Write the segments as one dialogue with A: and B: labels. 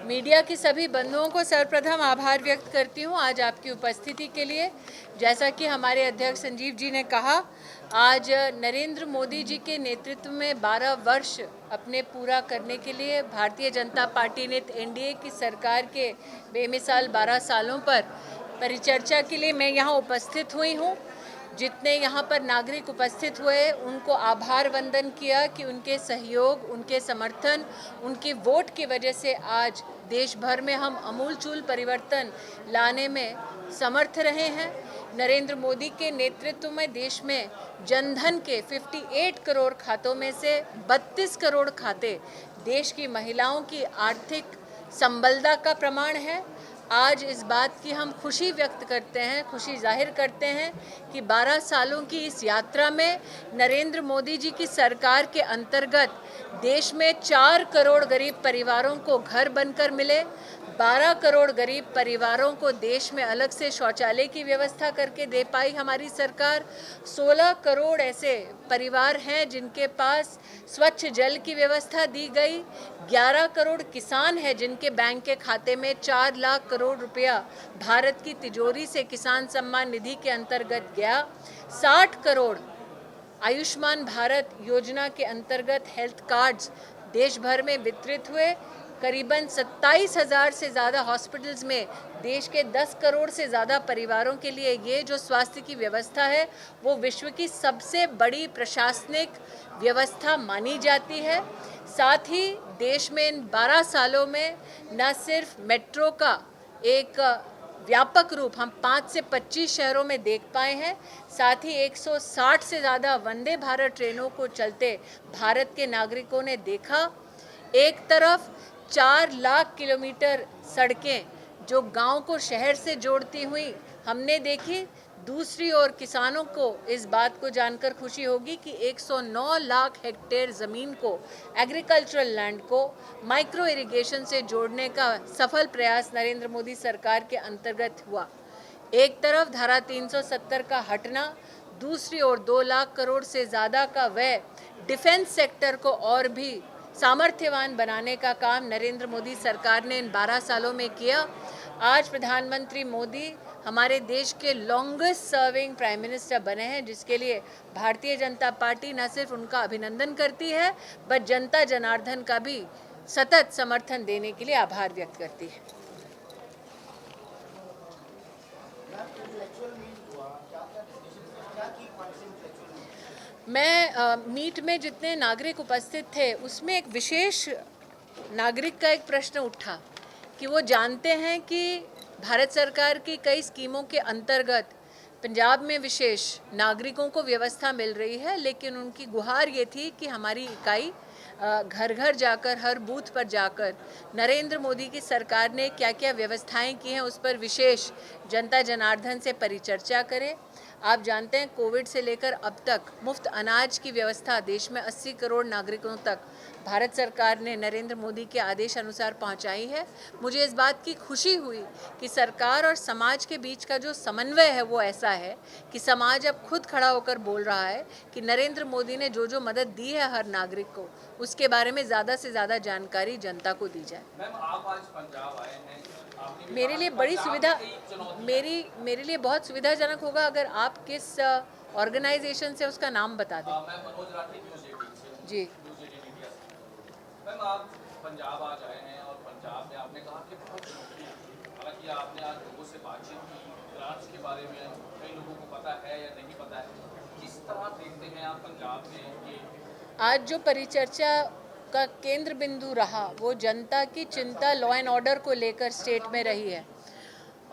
A: Media की सभी बंधुओं को सर्वप्रथम आभार व्यक्त करती हूँ आज आपकी उपस्थिति के लिए। जैसा कि हमारे अध्यक्ष संजीव जी ने कहा, आज नरेंद्र मोदी जी के नेतृत्व में 12 वर्ष अपने पूरा करने के लिए भारतीय जनता पार्टी ने एनडीए की सरकार के बेमिसाल 12 सालों पर परिचर्चा के लिए मैं यहाँ उपस्थित हुई हूँ। जितने यहाँ पर नागरिक उपस्थित हुए उनको आभार वंदन किया कि उनके सहयोग, उनके समर्थन, उनकी वोट की वजह से आज देश भर में हम अमूलचूल परिवर्तन लाने में समर्थ रहे हैं। नरेंद्र मोदी के नेतृत्व में देश में जनधन के 58 करोड़ खातों में से 32 करोड़ खाते देश की महिलाओं की आर्थिक संबलता का प्रमाण है। आज इस बात की हम खुशी व्यक्त करते हैं, खुशी जाहिर करते हैं कि 12 सालों की इस यात्रा में नरेंद्र मोदी जी की सरकार के अंतर्गत देश में 4 करोड़ गरीब परिवारों को घर बनकर मिले, 12 करोड़ गरीब परिवारों को देश में अलग से शौचालय की व्यवस्था करके दे पाई हमारी सरकार। 16 करोड़ ऐसे परिवार हैं जिनके पास स्वच्छ जल की व्यवस्था दी गई। 11 करोड़ किसान हैं जिनके बैंक के खाते में 4 लाख करोड़ रुपया भारत की तिजोरी से किसान सम्मान निधि के अंतर्गत गया। 60 करोड़ आयुष्मान भारत योजना के अंतर्गत हेल्थ कार्ड्स देश भर में वितरित हुए। करीबन 27,000 से ज़्यादा हॉस्पिटल्स में देश के 10 करोड़ से ज़्यादा परिवारों के लिए ये जो स्वास्थ्य की व्यवस्था है वो विश्व की सबसे बड़ी प्रशासनिक व्यवस्था मानी जाती है। साथ ही देश में इन 12 सालों में न सिर्फ मेट्रो का एक व्यापक रूप हम 5 से 25 शहरों में देख पाए हैं, साथ ही 160 से ज़्यादा वंदे भारत ट्रेनों को चलते भारत के नागरिकों ने देखा। एक तरफ 4 लाख किलोमीटर सड़कें जो गांव को शहर से जोड़ती हुई हमने देखी, दूसरी ओर किसानों को इस बात को जानकर खुशी होगी कि 109 लाख हेक्टेयर ज़मीन को, एग्रीकल्चरल लैंड को माइक्रो इरिगेशन से जोड़ने का सफल प्रयास नरेंद्र मोदी सरकार के अंतर्गत हुआ। एक तरफ धारा 370 का हटना, दूसरी ओर 2 लाख करोड़ से ज़्यादा का व्यय डिफेंस सेक्टर को और भी सामर्थ्यवान बनाने का काम नरेंद्र मोदी सरकार ने इन 12 सालों में किया। आज प्रधानमंत्री मोदी हमारे देश के लॉन्गेस्ट सर्विंग प्राइम मिनिस्टर बने हैं, जिसके लिए भारतीय जनता पार्टी न सिर्फ उनका अभिनंदन करती है बट जनता जनार्दन का भी सतत समर्थन देने के लिए आभार व्यक्त करती है। मैं मीट में जितने नागरिक उपस्थित थे उसमें एक विशेष नागरिक का एक प्रश्न उठा कि वो जानते हैं कि भारत सरकार की कई स्कीमों के अंतर्गत पंजाब में विशेष नागरिकों को व्यवस्था मिल रही है, लेकिन उनकी गुहार ये थी कि हमारी इकाई घर घर जाकर, हर बूथ पर जाकर नरेंद्र मोदी की सरकार ने क्या क्या व्यवस्थाएं की हैं उस पर विशेष जनता जनार्दन से परिचर्चा करें। आप जानते हैं कोविड से लेकर अब तक मुफ्त अनाज की व्यवस्था देश में 80 करोड़ नागरिकों तक भारत सरकार ने नरेंद्र मोदी के आदेश अनुसार पहुंचाई है। मुझे इस बात की खुशी हुई कि सरकार और समाज के बीच का जो समन्वय है वो ऐसा है कि समाज अब खुद खड़ा होकर बोल रहा है कि नरेंद्र मोदी ने जो जो मदद दी है हर नागरिक को, उसके बारे में ज़्यादा से ज़्यादा जानकारी जनता को दी जाए।
B: मैम, आप आज पंजाब आए हैं,
A: मेरे लिए बड़ी सुविधा, मेरे लिए बहुत सुविधाजनक होगा अगर आप किस ऑर्गेनाइजेशन से उसका नाम बता दें।
B: मैं मनोज राठी, न्यूज़ 18 से।
A: जी,
B: मैम, आप पंजाब आज आए हैं और पंजाब में आपने कहा कि बहुत चुनौतियाँ हैं। हालांकि आपने आज लोगों से बातचीत की, ग्रांट्स के बारे में कई लोगों को पता है या नहीं पता है, किस तरह देखते हैं आप पंजाब में कि
A: आज जो परिचर्चा का केंद्र बिंदु रहा वो जनता की चिंता लॉ एंड ऑर्डर को लेकर स्टेट में रही है।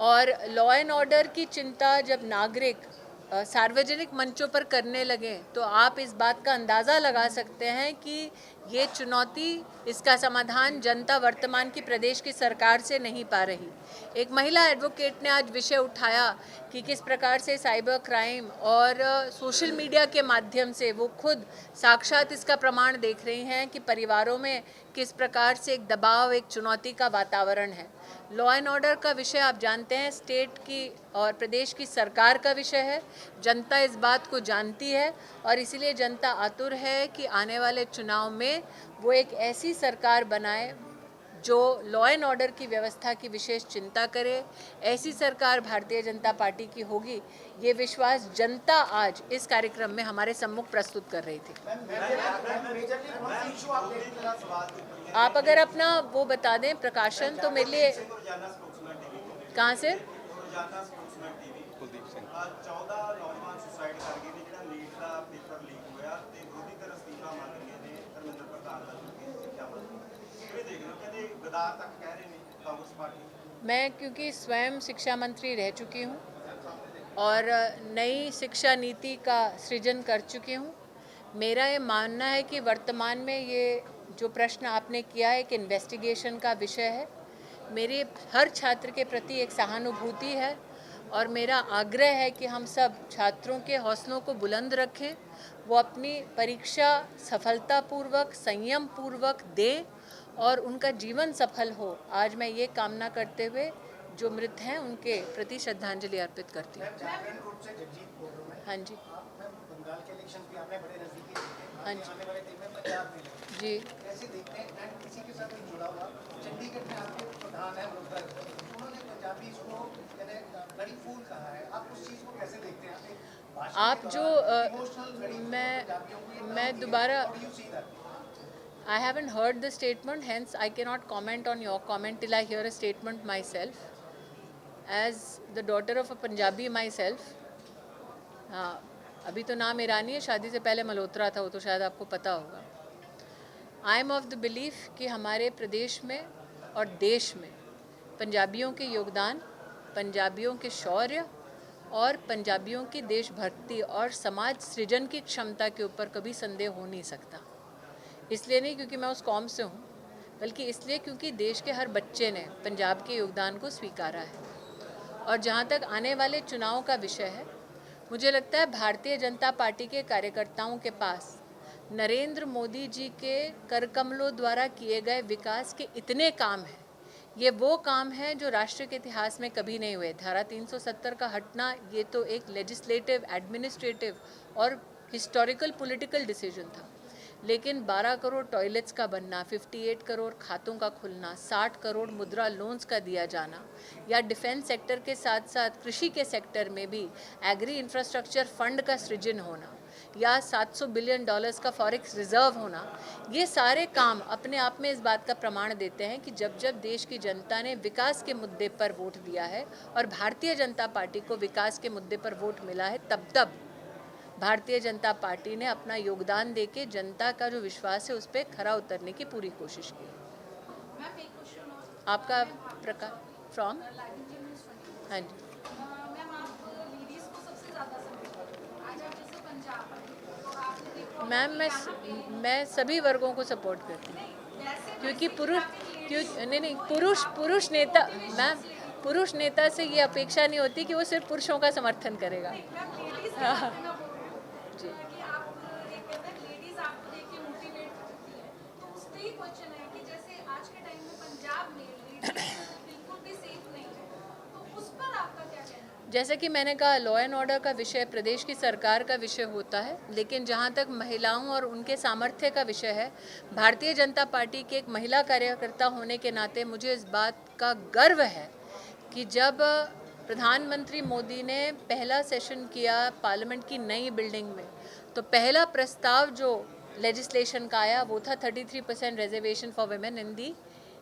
A: और लॉ एंड ऑर्डर की चिंता जब नागरिक सार्वजनिक मंचों पर करने लगे तो आप इस बात का अंदाज़ा लगा सकते हैं कि ये चुनौती, इसका समाधान जनता वर्तमान की प्रदेश की सरकार से नहीं पा रही। एक महिला एडवोकेट ने आज विषय उठाया कि किस प्रकार से साइबर क्राइम और सोशल मीडिया के माध्यम से वो खुद साक्षात इसका प्रमाण देख रही हैं कि परिवारों में किस प्रकार से एक दबाव, एक चुनौती का वातावरण है। लॉ एंड ऑर्डर का विषय आप जानते हैं स्टेट की और प्रदेश की सरकार का विषय है। जनता इस बात को जानती है और इसीलिए जनता आतुर है कि आने वाले चुनाव में वो एक ऐसी सरकार बनाए जो लॉ एंड ऑर्डर की व्यवस्था की विशेष चिंता करे। ऐसी सरकार भारतीय जनता पार्टी की होगी, ये विश्वास जनता आज इस कार्यक्रम में हमारे सम्मुख प्रस्तुत कर रही थी। आप अगर अपना वो बता दें प्रकाशन, तो मेरे लिए कहाँ से?
C: 14 ਨੌਜਵਾਨ ਸੁਸਾਈਡ ਕਰ ਗਏ ਨੇ ਜਿਹੜਾ ਨੀਟ ਦਾ ਪੇਪਰ ਲੀਕ ਹੋਇਆ ਤੇ ਵਿਰੋਧੀ ਧਿਰ ਅਸਤੀਫਾ ਮੰਗ ਰਹੀਆਂ ਨੇ ਧਰਮਿੰਦਰ ਪ੍ਰਧਾਨ ਦਾ ਸਿੱਖਿਆ ਮੰਤਰੀ ਕਿਵੇਂ ਦੇਖ ਰਹੇ ਹੋ ਕਹਿੰਦੇ ਗਦਾਰ ਤੱਕ ਕਹਿ ਰਹੇ ਨੇ ਕਾਂਗਰਸ ਪਾਰਟੀ।
A: मैं क्योंकि स्वयं शिक्षा मंत्री रह चुकी हूँ और नई शिक्षा नीति का सृजन कर चुकी हूँ, मेरा ये मानना है कि वर्तमान में ये जो प्रश्न आपने किया है एक इन्वेस्टिगेशन का विषय है। मेरी हर छात्र के प्रति एक सहानुभूति है और मेरा आग्रह है कि हम सब छात्रों के हौसलों को बुलंद रखें, वो अपनी परीक्षा सफलतापूर्वक संयम पूर्वक दें और उनका जीवन सफल हो। आज मैं ये कामना करते हुए जो मृत हैं उनके प्रति श्रद्धांजलि अर्पित करती हूँ। हाँ जी,
D: बंगाल के इलेक्शन भी आपने बड़े नजदीकी देखे,
A: हाँ जी,
D: आने वाले दिन में पंजाब में भी।
A: जी।
D: कैसे देखते हैं एंड किसी के साथ जुड़ा हुआ चंडीगढ़ में आपके प्रधान है ममता, उन्होंने पंजाबी को यानी लड़ी फूल कहा है, आप उस चीज को कैसे देखते हैं?
A: आप जो मैं दोबारा I haven't heard the statement, hence I cannot comment on your comment till I hear a statement myself. As the daughter of a Punjabi myself, हाँ, अभी तो नाम ईरानी है, शादी से पहले मल्होत्रा था, वो तो शायद आपको पता होगा। I am of the belief कि हमारे प्रदेश में और देश में पंजाबियों के योगदान, पंजाबियों के शौर्य और पंजाबियों की देशभक्ति और समाज सृजन की क्षमता के ऊपर कभी संदेह हो नहीं सकता। इसलिए नहीं क्योंकि मैं उस कौम से हूँ, बल्कि इसलिए क्योंकि देश के हर बच्चे ने पंजाब के योगदान को स्वीकारा है। और जहाँ तक आने वाले चुनाव का विषय है, मुझे लगता है भारतीय जनता पार्टी के कार्यकर्ताओं के पास नरेंद्र मोदी जी के करकमलों द्वारा किए गए विकास के इतने काम हैं, ये वो काम है जो राष्ट्र के इतिहास में कभी नहीं हुए। धारा 370 का हटना ये तो एक लेजिस्लेटिव, एडमिनिस्ट्रेटिव और हिस्टोरिकल पॉलिटिकल डिसीजन था, लेकिन 12 करोड़ टॉयलेट्स का बनना, 58 करोड़ खातों का खुलना, 60 करोड़ मुद्रा लोन्स का दिया जाना, या डिफेंस सेक्टर के साथ साथ कृषि के सेक्टर में भी एग्री इंफ्रास्ट्रक्चर फंड का सृजन होना, या $700 बिलियन का फॉरेक्स रिजर्व होना, ये सारे काम अपने आप में इस बात का प्रमाण देते हैं कि जब जब देश की जनता ने विकास के मुद्दे पर वोट दिया है और भारतीय जनता पार्टी को विकास के मुद्दे पर वोट मिला है, तब तब भारतीय जनता पार्टी ने अपना योगदान देके जनता का जो विश्वास है उस पर खरा उतरने की पूरी कोशिश की। आपका प्रकार फ्रॉम? हाँ जी। मैम मैं सभी वर्गों को सपोर्ट करती हूँ, क्योंकि पुरुष नेता, मैम पुरुष नेता से ये अपेक्षा नहीं होती कि वो सिर्फ पुरुषों का समर्थन करेगा। जी। जैसे कि मैंने कहा, लॉ एंड ऑर्डर का विषय प्रदेश की सरकार का विषय होता है, लेकिन जहाँ तक महिलाओं और उनके सामर्थ्य का विषय है, भारतीय जनता पार्टी के एक महिला कार्यकर्ता होने के नाते मुझे इस बात का गर्व है कि जब प्रधानमंत्री मोदी ने पहला सेशन किया पार्लियामेंट की नई बिल्डिंग में, तो पहला प्रस्ताव जो लेजिस्लेशन का आया वो था 33% reservation for women in the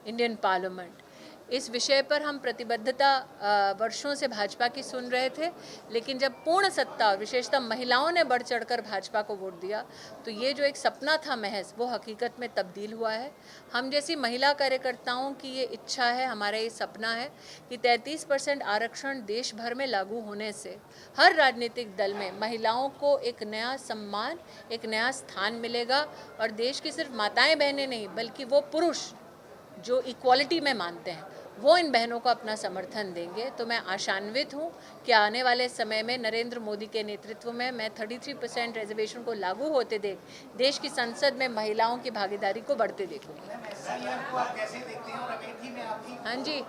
A: Indian parliament. इस विषय पर हम प्रतिबद्धता वर्षों से भाजपा की सुन रहे थे, लेकिन जब पूर्ण सत्ता और विशेषतः महिलाओं ने बढ़ चढ़कर भाजपा को वोट दिया, तो ये जो एक सपना था महज, वो हकीकत में तब्दील हुआ है। हम जैसी महिला कार्यकर्ताओं की ये इच्छा है, हमारा ये सपना है कि 33% आरक्षण देश भर में लागू होने से हर राजनीतिक दल में महिलाओं को एक नया सम्मान, एक नया स्थान मिलेगा, और देश की सिर्फ माताएं बहनें नहीं, बल्कि वो पुरुष जो इक्वालिटी में मानते हैं, वो इन बहनों को अपना समर्थन देंगे। तो मैं आशान्वित हूँ कि आने वाले समय में नरेंद्र मोदी के नेतृत्व में मैं 33% रिजर्वेशन को लागू होते देख देश की संसद में महिलाओं की भागीदारी को बढ़ते देखूँगी। हाँ जी।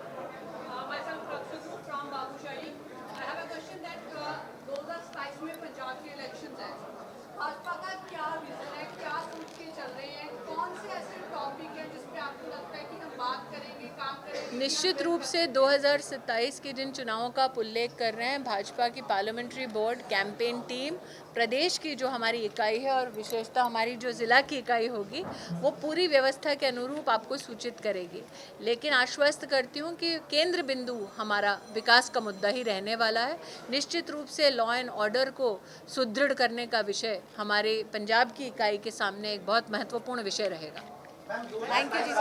E: भाजपा का क्या विजन है, क्या सोच के चल रहे हैं, कौन से ऐसे टॉपिक है जिस पे आपको लगता है कि हम बात करेंगे, काम करेंगे?
A: निश्चित रूप से 2027 के जिन चुनावों का आप उल्लेख कर रहे हैं, भाजपा की पार्लियामेंट्री बोर्ड कैंपेन टीम प्रदेश की जो हमारी इकाई है और विशेषतः हमारी जो ज़िला की इकाई होगी वो पूरी व्यवस्था के अनुरूप आपको सूचित करेगी। लेकिन आश्वस्त करती हूँ कि केंद्र बिंदु हमारा विकास का मुद्दा ही रहने वाला है। निश्चित रूप से लॉ एंड ऑर्डर को सुदृढ़ करने का विषय हमारे पंजाब की इकाई के सामने एक बहुत महत्वपूर्ण विषय रहेगा। थैंक यू जी।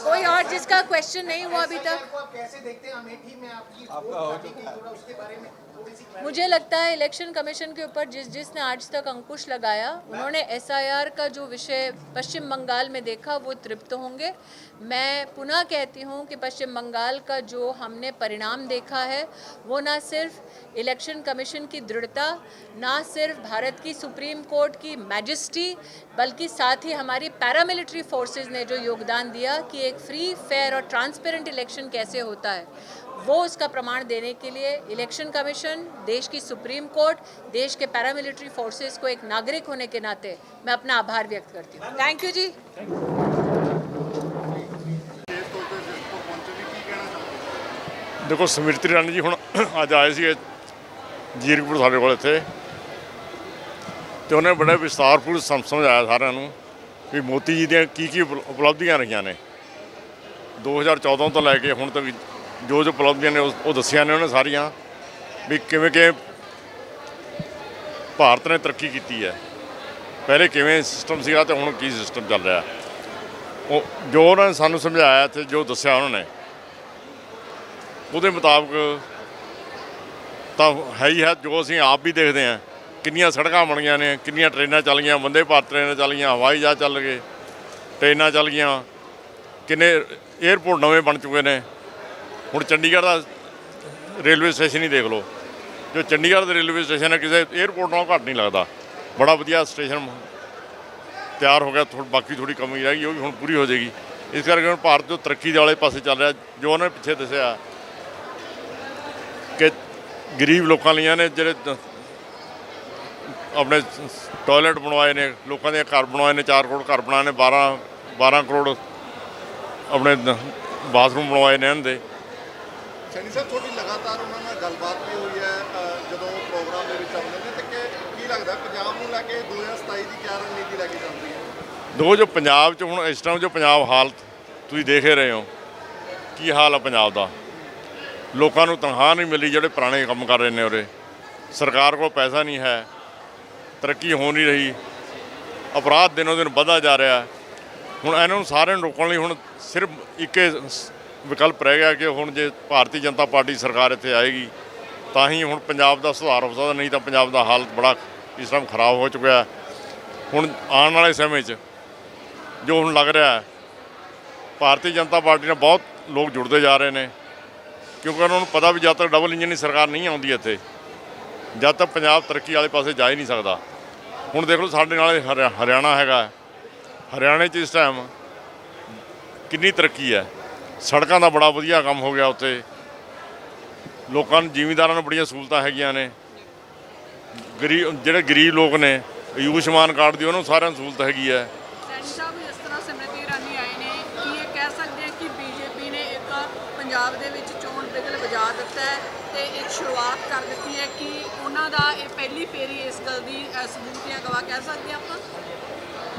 A: कोई और जिसका क्वेश्चन नहीं हुआ अभी तक?
D: आप कैसे देखते हैं अमेठी में आपकी पार्टी की, थोड़ा उसके बारे में थोड़ी सी
A: मुझे लगता है इलेक्शन कमीशन के ऊपर जिसने आज तक अंकुश लगाया, उन्होंने एसआईआर का जो विषय पश्चिम बंगाल में देखा वो तृप्त होंगे। मैं पुनः कहती हूँ कि पश्चिम बंगाल का जो हमने परिणाम देखा है वो ना सिर्फ इलेक्शन कमीशन की दृढ़ता, ना सिर्फ भारत की सुप्रीम कोर्ट की मैजेस्टी, बल्कि साथ ही हमारी पैरामिलिट्री फोर्सेस ने जो योगदान दिया कि एक फ्री, फेयर और ट्रांसपेरेंट इलेक्शन कैसे होता है, वो उसका प्रमाण देने के लिए इलेक्शन कमीशन, देश की सुप्रीम कोर्ट, देश के पैरामिलिट्री फोर्सेस को एक नागरिक होने के नाते मैं अपना आभार व्यक्त करती हूँ। थैंक यू जी।
F: देखो ਸਮ੍ਰਿਤੀ ਇਰਾਨੀ ਜੀ ਹੁਣ ਅੱਜ ਆਏ ਸੀ ਜੀਰਕਪੁਰ ਸਾਡੇ ਕੋਲ ਇੱਥੇ, ਤੇ ਉਹਨੇ ਬੜੇ ਵਿਸਤਾਰਪੂਰਵਕ ਸਮਝਾਇਆ ਸਾਰਿਆਂ ਨੂੰ ਵੀ ਮੋਦੀ ਜੀ ਦੀਆਂ ਕੀ ਉਪਲਬਧੀਆਂ ਰਹੀਆਂ ਨੇ 2014 ਤੋਂ ਲੈ ਕੇ ਹੁਣ ਤੱਕ ਜੋ ਉਪਲਬਧੀਆਂ ਨੇ ਉਹ ਦੱਸੀਆਂ ਨੇ ਉਹਨੇ ਸਾਰੀਆਂ, ਵੀ ਕਿਵੇਂ ਕਿ ਭਾਰਤ ਨੇ ਤਰੱਕੀ ਕੀਤੀ ਹੈ, ਪਹਿਲੇ ਕਿਵੇਂ ਸਿਸਟਮ ਸੀਗਾ ਤੇ ਹੁਣ ਕੀ ਸਿਸਟਮ ਚੱਲ ਰਿਹਾ। ਉਹ ਜੋ ਉਹਨਾਂ ਨੇ ਸਾਨੂੰ ਸਮਝਾਇਆ ਅਤੇ ਜੋ ਦੱਸਿਆ ਉਹਨਾਂ ਨੇ ਉਹਦੇ ਮੁਤਾਬਕ ਤਾਂ ਹੈ ਹੀ ਹੈ। ਜੋ ਅਸੀਂ ਆਪ ਵੀ ਦੇਖਦੇ ਹਾਂ ਕਿੰਨੀਆਂ ਸੜਕਾਂ ਬਣੀਆਂ ਨੇ, ਕਿੰਨੀਆਂ ਟ੍ਰੇਨਾਂ ਚੱਲ ਗਈਆਂ, ਵੰਦੇ ਭਾਰਤ ਟ੍ਰੇਨਾਂ ਚੱਲ ਗਈਆਂ, ਹਵਾਈ ਜਹਾਜ਼ ਚੱਲ ਗਏ, ਟ੍ਰੇਨਾਂ ਚੱਲ ਗਈਆਂ, ਕਿੰਨੇ ਏਅਰਪੋਰਟ ਨਵੇਂ ਬਣ ਚੁੱਕੇ ਨੇ। ਹੁਣ ਚੰਡੀਗੜ੍ਹ ਦਾ ਰੇਲਵੇ ਸਟੇਸ਼ਨ ਹੀ ਦੇਖ ਲਓ, ਜੋ ਚੰਡੀਗੜ੍ਹ ਦਾ ਰੇਲਵੇ ਸਟੇਸ਼ਨ ਹੈ ਕਿਸੇ ਏਅਰਪੋਰਟ ਨਾਲੋਂ ਘੱਟ ਨਹੀਂ ਲੱਗਦਾ, ਬੜਾ ਵਧੀਆ ਸਟੇਸ਼ਨ ਤਿਆਰ ਹੋ ਗਿਆ। ਬਾਕੀ ਥੋੜ੍ਹੀ ਕਮੀ ਰਹਿ ਗਈ, ਉਹ ਵੀ ਹੁਣ ਪੂਰੀ ਹੋ ਜਾਏਗੀ। ਇਸ ਕਰਕੇ ਹੁਣ ਭਾਰਤ ਜੋ ਤਰੱਕੀ ਦੇ ਵਾਲੇ ਪਾਸੇ ਚੱਲ ਰਿਹਾ, ਜੋ ਉਹਨੇ ਪਿੱਛੇ ਦੱਸਿਆ ਕਿ ਗਰੀਬ ਲੋਕਾਂ ਲਈਆਂ ਨੇ ਜਿਹੜੇ ਆਪਣੇ ਟੋਇਲਟ ਬਣਵਾਏ ਨੇ, ਲੋਕਾਂ ਦੇ ਘਰ ਬਣਵਾਏ ਨੇ, 4 ਕਰੋੜ ਘਰ ਬਣਾਏ ਨੇ, 12 ਕਰੋੜ ਆਪਣੇ ਬਾਥਰੂਮ ਬਣਵਾਏ ਨੇ ਇਹਨਾਂ ਦੇ।
G: ਸੈਣੀ ਸਾਹਿਬ ਤੁਹਾਡੀ ਲਗਾਤਾਰ ਉਹਨਾਂ ਨਾਲ ਗੱਲਬਾਤ ਵੀ ਹੋਈ ਹੈ ਜਦੋਂ ਪ੍ਰੋਗਰਾਮ ਦੇ ਵਿੱਚ ਆਉਂਦੇ ਨੇ, ਤੇ ਕੀ ਲੱਗਦਾ ਪੰਜਾਬ ਨੂੰ ਲੈ ਕੇ 2027 ਦੀ ਕਿਆ ਰਣਨੀਤੀ ਲੈ ਕੇ ਚੱਲਦੀ ਹੈ?
F: ਜੋ ਪੰਜਾਬ 'ਚ ਹੁਣ ਇਸ ਟਾਈਮ ਜੋ ਪੰਜਾਬ ਹਾਲਤ ਤੁਸੀਂ ਦੇਖ ਹੀ ਰਹੇ ਹੋ, ਕੀ ਹਾਲ ਆ ਪੰਜਾਬ ਦਾ। ਲੋਕਾਂ ਨੂੰ ਤਨਖਾਹ ਨਹੀਂ ਮਿਲੀ ਜਿਹੜੇ ਪੁਰਾਣੇ ਕੰਮ ਕਰ ਰਹੇ ਨੇ ਉਰੇ, ਸਰਕਾਰ ਕੋਲ ਪੈਸਾ ਨਹੀਂ ਹੈ, ਤਰੱਕੀ ਹੋ ਨਹੀਂ ਰਹੀ, ਅਪਰਾਧ ਦਿਨੋਂ ਦਿਨ ਵੱਧਦਾ ਜਾ ਰਿਹਾ। ਹੁਣ ਇਹਨਾਂ ਨੂੰ ਸਾਰਿਆਂ ਨੂੰ ਰੋਕਣ ਲਈ ਹੁਣ ਸਿਰਫ ਇੱਕ ਵਿਕਲਪ ਰਹਿ ਗਿਆ ਕਿ ਹੁਣ ਜੇ ਭਾਰਤੀ ਜਨਤਾ ਪਾਰਟੀ ਸਰਕਾਰ ਇੱਥੇ ਆਏਗੀ ਤਾਂ ਹੀ ਹੁਣ ਪੰਜਾਬ ਦਾ ਸੁਧਾਰ ਹੋ ਸਕਦਾ, ਨਹੀਂ ਤਾਂ ਪੰਜਾਬ ਦਾ ਹਾਲਤ ਬੜਾ ਇਸ ਟਾਈਮ ਖਰਾਬ ਹੋ ਚੁੱਕਿਆ। ਹੁਣ ਆਉਣ ਵਾਲੇ ਸਮੇਂ 'ਚ ਜੋ ਹੁਣ ਲੱਗ ਰਿਹਾ ਭਾਰਤੀ ਜਨਤਾ ਪਾਰਟੀ ਨਾਲ ਬਹੁਤ ਲੋਕ ਜੁੜਦੇ ਜਾ ਰਹੇ ਨੇ, ਕਿਉਂਕਿ ਉਹਨਾਂ ਨੂੰ ਪਤਾ ਵੀ ਜਦ ਤੱਕ ਡਬਲ ਇੰਜਨ ਦੀ ਸਰਕਾਰ ਨਹੀਂ ਆਉਂਦੀ ਇੱਥੇ, ਜਦ ਤੱਕ ਪੰਜਾਬ ਤਰੱਕੀ ਵਾਲੇ ਪਾਸੇ ਜਾ ਹੀ ਨਹੀਂ ਸਕਦਾ। ਹੁਣ ਦੇਖ ਲਓ ਸਾਡੇ ਨਾਲ ਹਰਿਆਣਾ ਹੈਗਾ, ਹਰਿਆਣੇ 'ਚ ਇਸ ਟਾਈਮ ਕਿੰਨੀ ਤਰੱਕੀ ਹੈ, ਸੜਕਾਂ ਦਾ ਬੜਾ ਵਧੀਆ ਕੰਮ ਹੋ ਗਿਆ ਉੱਥੇ, ਲੋਕਾਂ ਨੂੰ ਜ਼ਿਮੀਂਦਾਰਾਂ ਨੂੰ ਬੜੀਆਂ ਸਹੂਲਤਾਂ ਹੈਗੀਆਂ ਨੇ, ਜਿਹੜੇ ਗਰੀਬ ਲੋਕ ਨੇ ਆਯੁਸ਼ਮਾਨ ਕਾਰਡ ਦੀ ਉਹਨਾਂ ਨੂੰ ਸਾਰਿਆਂ ਨੂੰ ਸਹੂਲਤ ਹੈਗੀ ਹੈ।
E: ਸੈਣੀ ਸਾਹਿਬ, ਇਸ ਤਰ੍ਹਾਂ ਸਮ੍ਰਿਤੀ ਇਰਾਨੀ ਆਏ ਨੇ, ਕੀ ਇਹ ਕਹਿ ਸਕਦੇ ਹਾਂ ਕਿ ਬੀਜੇਪੀ ਨੇ ਇੱਕ ਪੰਜਾਬ ਦੇ ਵਿੱਚ ਚੋਣ ਬਿਗਲ ਵਜਾ ਦਿੱਤਾ ਹੈ ਤੇ ਇੱਕ ਸ਼ੁਰੂਆਤ ਕਰ ਦਿੱਤੀ ਹੈ ਕਿ ਉਹਨਾਂ ਦਾ ਇਹ ਪਹਿਲੀ ਫੇਰੀ ਇਸ ਗੱਲ ਦੀ ਸਬੂਤ ਜਾਂ ਗਵਾਹ ਕਹਿ ਸਕਦੇ ਹਾਂ ਆਪਾਂ?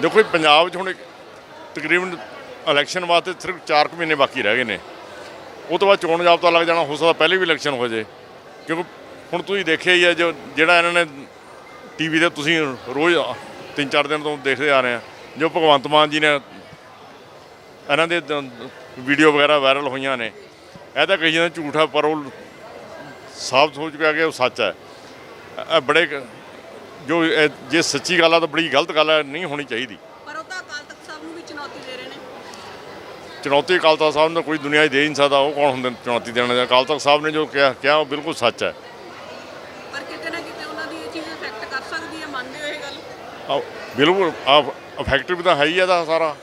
F: ਦੇਖੋ ਪੰਜਾਬ 'ਚ ਹੁਣ ਤਕਰੀਬਨ ਇਲੈਕਸ਼ਨ ਵਾਸਤੇ ਸਿਰਫ 4 ਮਹੀਨੇ ਬਾਕੀ ਰਹਿ ਗਏ ਨੇ, ਉਹ ਤੋਂ ਬਾਅਦ ਚੋਣ ਜ਼ਾਬਤਾ ਲੱਗ ਜਾਣਾ, ਹੋ ਸਕਦਾ ਪਹਿਲੇ ਵੀ ਇਲੈਕਸ਼ਨ ਹੋ ਜਾਏ। ਕਿਉਂਕਿ ਹੁਣ ਤੁਸੀਂ ਦੇਖਿਆ ਹੀ ਹੈ ਜਿਹੜਾ ਇਹਨਾਂ ਨੇ ਟੀਵੀ 'ਤੇ ਤੁਸੀਂ ਰੋਜ਼ 3-4 ਦਿਨ ਤੋਂ ਦੇਖਦੇ ਆ ਰਹੇ ਆ, ਜੋ ਭਗਵੰਤ ਮਾਨ ਜੀ ਨੇ ਇਹਨਾਂ ਦੇ ਵੀਡੀਓ ਵਗੈਰਾ ਵਾਇਰਲ ਹੋਈਆਂ ਨੇ, ਇਹ ਤਾਂ ਕਹੀ ਜਾਂਦੇ ਝੂਠ ਹੈ, ਪਰ ਉਹ ਸਾਬਤ ਹੋ ਚੁੱਕਿਆ ਕਿ ਉਹ ਸੱਚ ਹੈ। ਇਹ ਬੜੇ ਜੋ ਜੇ ਸੱਚੀ ਗੱਲ ਆ ਤਾਂ ਬੜੀ ਗਲਤ ਗੱਲ ਹੈ, ਨਹੀਂ ਹੋਣੀ ਚਾਹੀਦੀ।
E: ਪਰ ਉਹ ਤਾਂ ਅਕਾਲ ਤਖਤ ਸਾਹਿਬ ਨੂੰ ਵੀ ਚੁਣੌਤੀ ਦੇ ਰਹੇ ਨੇ।
F: ਚੁਣੌਤੀ ਅਕਾਲ ਤਖਤ ਸਾਹਿਬ ਨੂੰ ਕੋਈ ਦੁਨੀਆ 'ਚ ਦੇ ਹੀ ਨਹੀਂ ਸਕਦਾ, ਉਹ ਕੌਣ ਹੁੰਦੇ ਚੁਣੌਤੀ ਦੇਣ ਵਾਲੇ? ਅਕਾਲ ਤਖਤ ਸਾਹਿਬ ਨੇ ਜੋ ਕਿਹਾ ਉਹ ਬਿਲਕੁਲ ਸੱਚ ਹੈ।
E: ਪਰ ਕਿਤੇ ਨਾ ਕਿਤੇ ਉਹਨਾਂ ਦੀ ਇਹ ਚੀਜ਼ ਇਫੈਕਟ ਕਰ ਸਕਦੀ ਹੈ, ਮੰਨਦੇ ਹੋ ਇਹ ਗੱਲ?
F: ਬਿਲਕੁਲ ਇਫੈਕਟਿਵ ਤਾਂ ਹੈ ਹੀ ਇਹਦਾ ਸਾਰਾ।